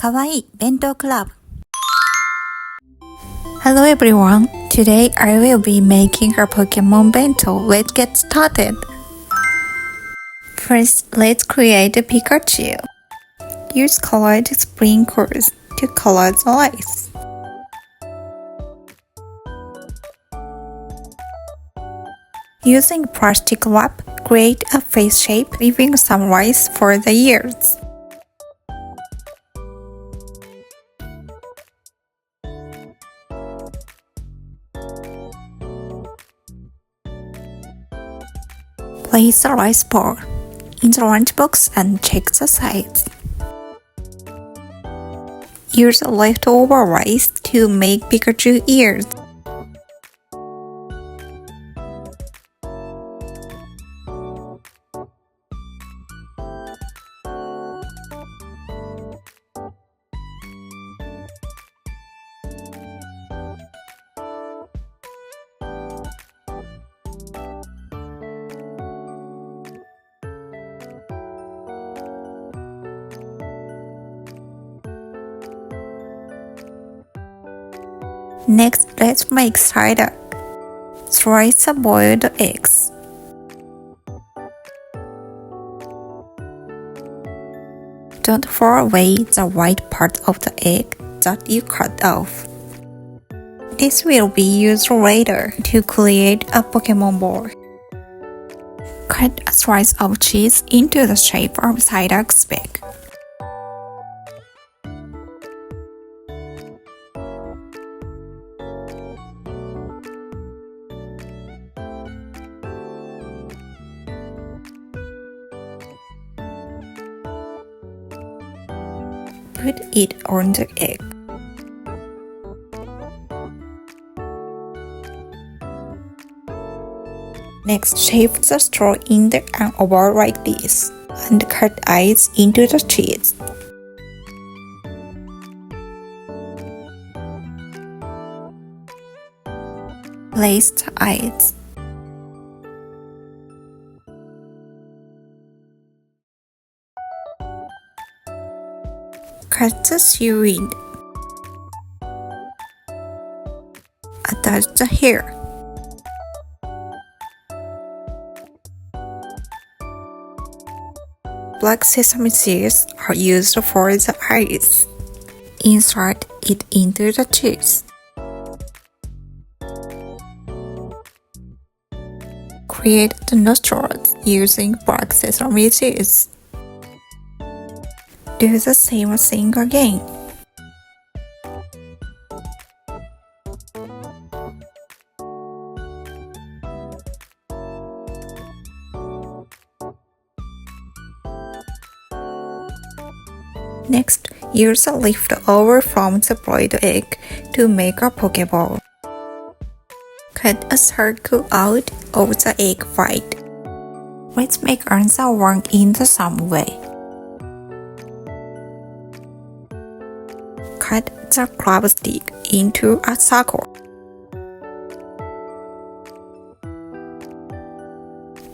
Kawaii Bento Club. Hello everyone, today I will be making a Pokémon bento. Let's get started. First, let's create a Pikachu. Use colored sprinkles to color the eyes. Using plastic wrap, create a face shape, leaving some rice for the ears. Place the rice ball in the lunchbox and check the size. Use the leftover rice to make Pikachu ears. Next, let's make Psyduck. Slice the boiled eggs. Don't throw away the white part of the egg that you cut off. This will be used later to create a Pokémon ball. Cut a slice of cheese into the shape of Psyduck's back. Put it on the egg. Next, shape the straw in an oval like this, and cut eyes into the cheese. Place the eyes. Cut the seaweed. Attach the hair. Black sesame seeds are used for the eyes. Insert it into the cheese. Create the nostrils using black sesame seeds. Do the same thing again. Next, use the leftover from the boiled egg to make a Pokeball. Cut a circle out of the egg white. Let's make answer work in the same way. Cut the crab stick into a circle.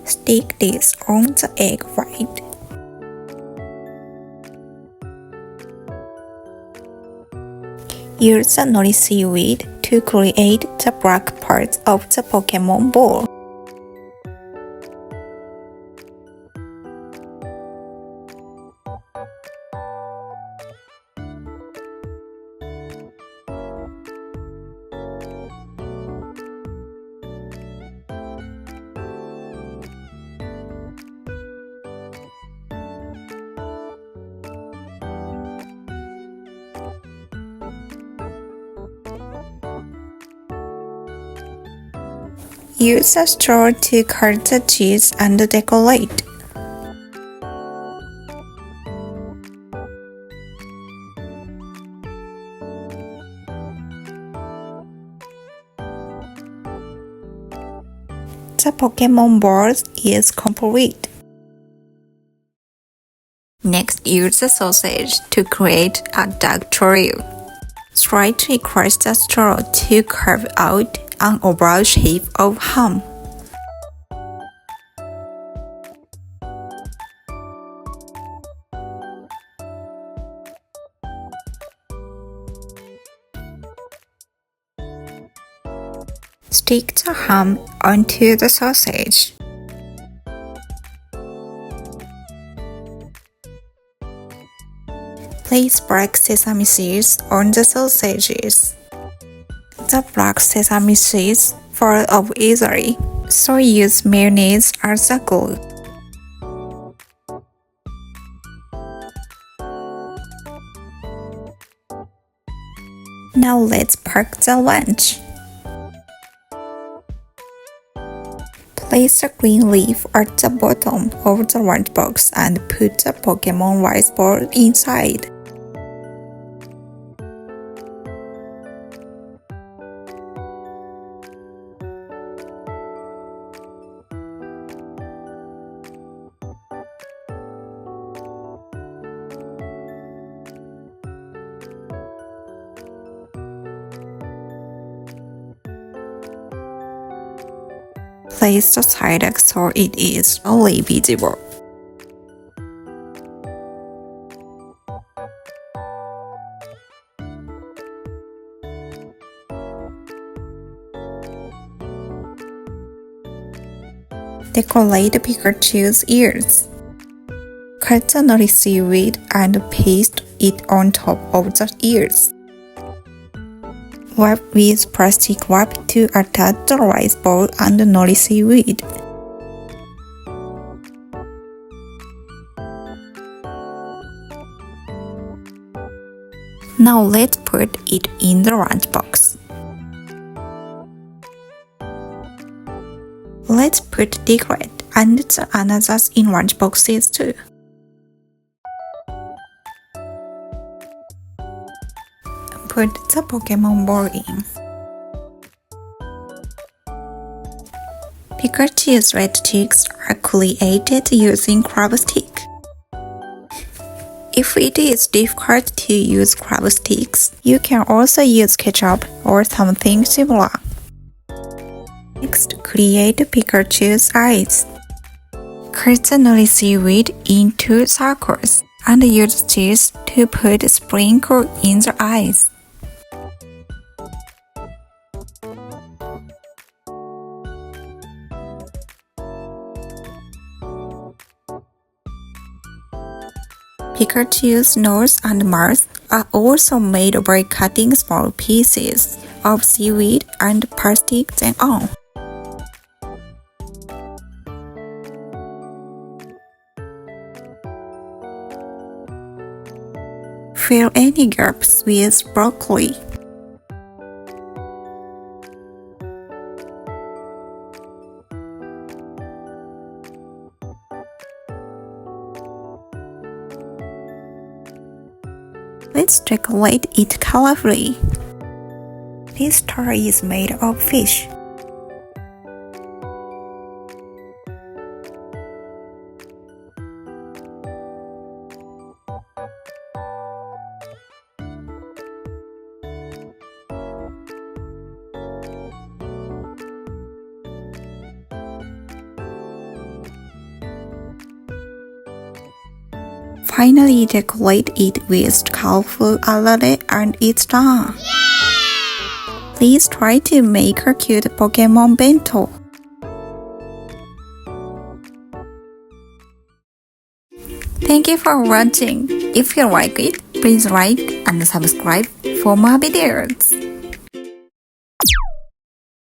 Stick this on the egg white. Use the nori seaweed to create the black parts of the Pokémon ball. Use a straw to cut the cheese and decorate. The Pokémon ball is complete. Next, use the sausage to create a duck trio. Slightly crush the straw to carve out an oval shape of ham. Stick the ham onto the sausage. Place black sesame seeds on the sausages. The black sesame seeds fall off easily, so use mayonnaise as a glue. Now let's pack the lunch. Place a green leaf at the bottom of the lunchbox and put the Pokémon rice ball inside. Place the Psyduck so it is only visible. Decorate Pikachu's ears. Cut the nutty seaweed and paste it on top of the ears. Wrap with plastic wrap to attach the rice ball and the nutty seaweed. Now let's put it in the lunchbox. Let's put decorate and the ananas in lunchboxes too. Put the Pokémon ball in. Pikachu's red cheeks are created using crab stick. If it is difficult to use crab sticks, you can also use ketchup or something similar. Next, create Pikachu's eyes. Cut the nutty seaweed into circles and use cheese to put a sprinkle in the eyes. Pikachu's nose and mouth are also made by cutting small pieces of seaweed and pasting them on. Fill any gaps with broccoli. Let's decorate it colorfully. This star is made of fish. Finally decorate it with colorful alade and it's done! Yay! Please try to make a cute Pokémon Bento. Thank you for watching. If you like it, please like and subscribe for more videos.